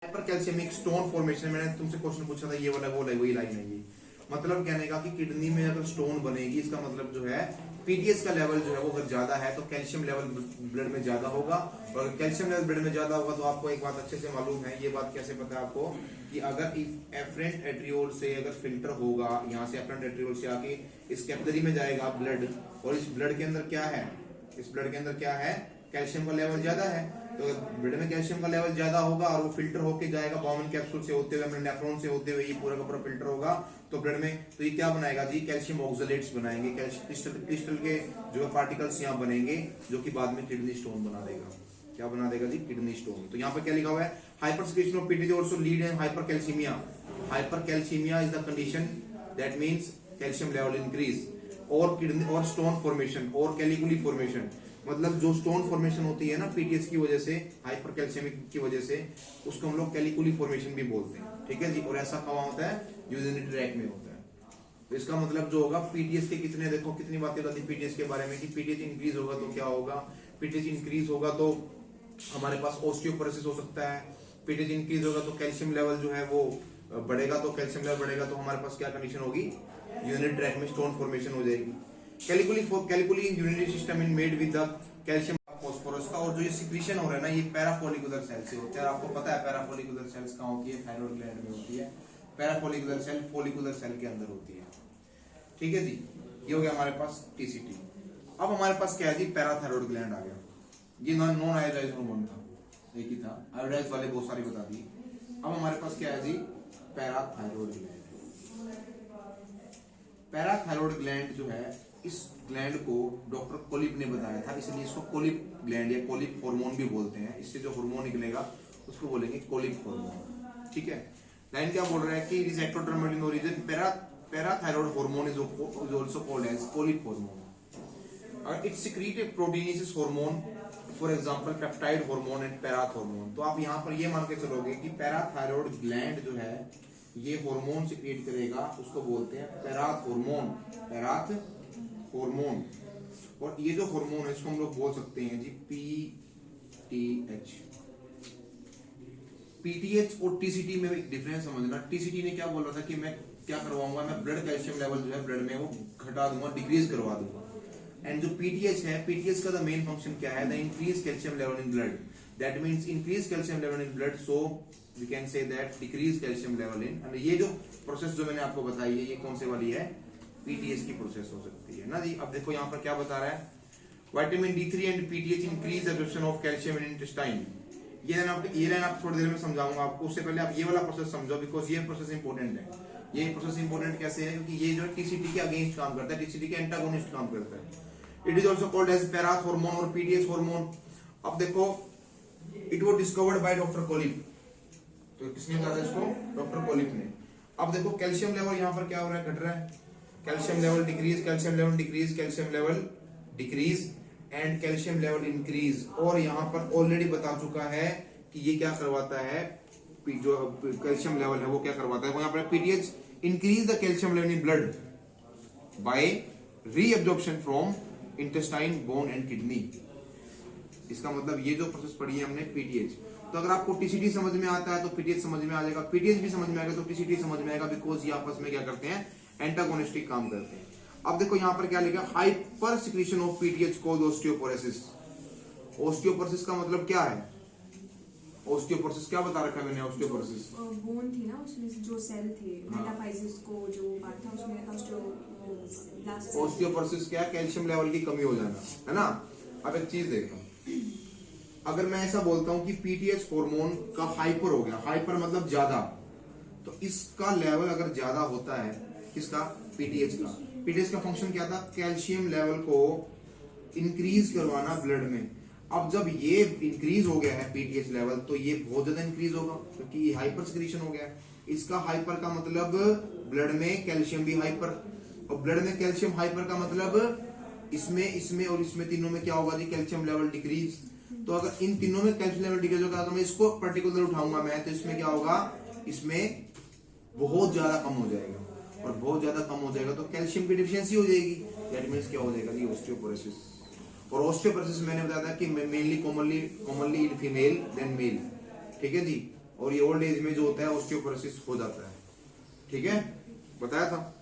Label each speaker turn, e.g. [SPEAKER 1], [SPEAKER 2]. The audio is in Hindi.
[SPEAKER 1] हाइपर कैल्शियमिक स्टोन फॉर्मेशन, मैंने तुमसे क्वेश्चन पूछा था, ये वाला वो वही लाइन है ये। मतलब कहने का कि किडनी में अगर स्टोन बनेगी, इसका मतलब जो है पीटीएच का लेवल जो है वो अगर ज्यादा है तो कैल्शियम लेवल ब्लड में ज्यादा होगा, और अगर कैल्शियम लेवल ब्लड में ज्यादा होगा तो आपको एक बात अच्छे से मालूम है, ये बात कैसे पता है आपको, कि अगर एफरेंट एट्रियोल से अगर फिल्टर होगा, यहाँ से एफरेंट एट्रियोल से आके इस कैपिलरी में जाएगा ब्लड, और इस ब्लड के अंदर क्या है, इस ब्लड के अंदर क्या है, कैल्शियम का लेवल ज्यादा है, तो ब्लड में कैल्शियम का लेवल ज्यादा होगा और वो फिल्टर होके जाएगा बॉमन कैप्सूल से होते हुए, नेफ्रॉन से होते हुए, ये पूरा का पूरा फिल्टर होगा तो ब्लड में, तो ये क्या बनाएगा जी, कैल्शियम ऑक्सलेट्स बनाएंगे, क्रिस्टल के जो पार्टिकल्स यहाँ बनेंगे, जो कि बाद में किडनी स्टोन बना देगा। क्या बना देगा जी, किडनी स्टोन। तो यहाँ पर क्या लिखा हुआ है, hyper secretion of PTH also lead in hypercalcaemia. Hypercalcaemia is the condition that means calcium level increase, और किडनी और स्टोन फॉर्मेशन और कैलिकुली फॉर्मेशन, मतलब जो स्टोन फॉर्मेशन होती है ना पीटीएच की वजह से, हाइपरकैल्शियमिक की वजह से, उसको हम लोग कैलिकुली फॉर्मेशन भी बोलते हैं, ठीक है जी। और ऐसा कहाँ होता है, यूरिनरी ट्रैक्ट में होता है। तो इसका मतलब जो होगा पीटीएच के कितने, देखो कितनी बातें बताती पीटीएच के बारे में, कि पीटीएच इंक्रीज होगा तो क्या होगा, पीटीएच इंक्रीज होगा तो हमारे पास ऑस्टियोपोरोसिस हो सकता है, पीटीएच इंक्रीज होगा तो कैल्शियम लेवल जो है वो बढ़ेगा, तो कैल्शियम लेवल बढ़ेगा तो हमारे पास क्या कंडीशन होगी, यूरिनरी ट्रैक्ट में स्टोन फॉर्मेशन हो जाएगी। Calculi urinary system in made with the calcium phosphorus का, और जो ये सिक्रीशन हो रहा है ना, ये पैराफोलिकुलर सेल से होता है। आपको पता है पैराफोलिकुलर सेल्स कहाँ होती है, थायराइड ग्लैंड में होती है। पैराफोलिकुलर सेल फोलिकुलर सेल के अंदर होती है, ठीक है जी। ये हो गया हमारे पास टीसीटी। अब हमारे पास क्या है जी, पैराथायरॉइड ग्लैंड आ गया। ये नॉन आयोडाइज्ड हार्मोन था, एक ही था, आयोडाइज्ड वाले बहुत सारे बता दिए। अब हमारे पास क्या है जी, पैराथायरॉइड ग्लैंड। पैराथायरॉइड ग्लैंड जो है, इस ग्लैंड को डॉक्टर कोलिप ने बताया था, इसलिए इसको कोलिप ग्लैंड या कोलिप हार्मोन भी बोलते हैं। इससे जो हार्मोन निकलेगा उसको बोलेंगे कोलिप हार्मोन, ठीक है। लाइन क्या बोल रहा है कि it is ectodermal in origin, parathyroid hormone is also called as Collip hormone. It secrete a proteinaceous hormone, for example peptide hormone and parath hormone. तो आप यहाँ पर ये मान के चलोगे कि पैराथायरॉइड ग्लैंड जो है ये हार्मोन सीक्रेट करेगा, उसको बोलते हैं पैराथ हार्मोन, पैराथ हार्मोन। और ये जो हार्मोन है इसको हम लोग बोल सकते हैं जी पीटीएच। पीटीएच और टीसीटी में एक डिफरेंस समझना। टीसीटी ने क्या बोल रहा था कि मैं क्या करवाऊंगा, मैं ब्लड कैल्शियम लेवल जो है ब्लड में वो घटा दूंगा, डिक्रीज करवा दूंगा। एंड जो पीटीएच है, पीटीएच का द मेन फंक्शन क्या है, the increase calcium level in blood, that means increase calcium level in blood, so we can say that decrease calcium level in. And ये जो प्रोसेस जो मैंने आपको बताई है, ये कौन से वाली है, पीटीएच की प्रोसेस हो सकती है ना जी। अब देखो यहाँ पर क्या बता रहा है, vitamin D3 and PTH increase absorption of calcium in intestine. ये लाइन आप थोड़ी देर में समझाऊंगा आपको, उससे पहले आप ये वाला प्रोसेस समझो, बिकॉज ये प्रोसेस इंपॉर्टेंट है। ये प्रोसेस इंपॉर्टेंट कैसे है, क्योंकि ये जो टीसीटी के अगेंस्ट काम करता है, टीसीटी के एंटागोनिस्ट काम करता है। It is also called as parath hormone और पीटीएच हार्मोन। अब देखो, it was discovered by doctor Collip. तो किसने बताया इसको, डॉक्टर कोलिप ने। अब देखो कैल्शियम लेवल यहाँ पर क्या हो रहा है, घट रहा है, calcium level decrease, calcium level decrease, calcium level decrease and calcium level increase. और यहाँ पर ऑलरेडी बता चुका है कि ये क्या करवाता है, जो कैल्शियम लेवल है वो क्या करवाता है, वो यहाँ पर PTH increase the calcium level in blood bye reabsorption from intestine, bone and kidney. इसका मतलब ये जो प्रोसेस पढ़ी है हमने पीटीएच, तो अगर आपको टीसीटी समझ में आता है तो पीटीएच समझ में आ जाएगा, पीटीएच भी समझ में आएगा तो टीसीटी समझ में आएगा, बिकॉज ये आपस में क्या करते हैं, एंटागोनिस्टिक काम करते हैं। अब देखो यहाँ पर क्या लिखा, hyper secretion of PTH called osteoporosis. Osteoporosis का मतलब क्या है, ऑस्टियोपोरोसिस क्या बता रखा है मैंने, ऑस्टियोपोरोसिस
[SPEAKER 2] बोन थी ना, उसमें जो सेल थे मेटाफाइसिस को जो पार्ट था उसमें
[SPEAKER 1] ऑस्टियोपोरोसिस क्या है, कैल्शियम लेवल की कमी हो जाना है ना। अब एक चीज देखो, अगर मैं ऐसा बोलता हूं कि पीटीएच हार्मोन का हाइपर हो गया, हाइपर मतलब ज्यादा, तो इसका लेवल अगर ज्यादा होता है, किसका, पीटीएच का। पीटीएच का फंक्शन क्या था, कैल्शियम लेवल को इंक्रीज करवाना ब्लड में। अब जब ये इंक्रीज हो गया है पीटीएच लेवल, तो ये बहुत ज्यादा इंक्रीज होगा, क्योंकि ये हाइपर सिक्रीशन हो गया है। इसका हाइपर का मतलब ब्लड में कैल्शियम भी हाइपर, और ब्लड में कैल्शियम हाइपर का मतलब इसमें और इसमें तीनों में क्या होगा जी, कैल्शियम लेवल डिक्रीज। तो अगर इन तीनों में कैल्शियम लेवल डिक्रीज होगा, अगर मैं इसको पर्टिकुलर उठाऊंगा मैं, तो इसमें क्या होगा, इसमें बहुत ज्यादा कम हो जाएगा, और बहुत ज्यादा कम हो जाएगा तो कैल्शियम की डिफिशियंसी हो जाएगी। दैट मींस क्या हो जाएगा जी, ऑस्टियोपोरोसिस। और ऑस्टियोपोरोसिस मैंने बताया था कि mainly commonly in female than male, ठीक है जी। और ये ओल्ड एज में जो होता है उसके ऊपर हो जाता है। ठीक है, बताया था।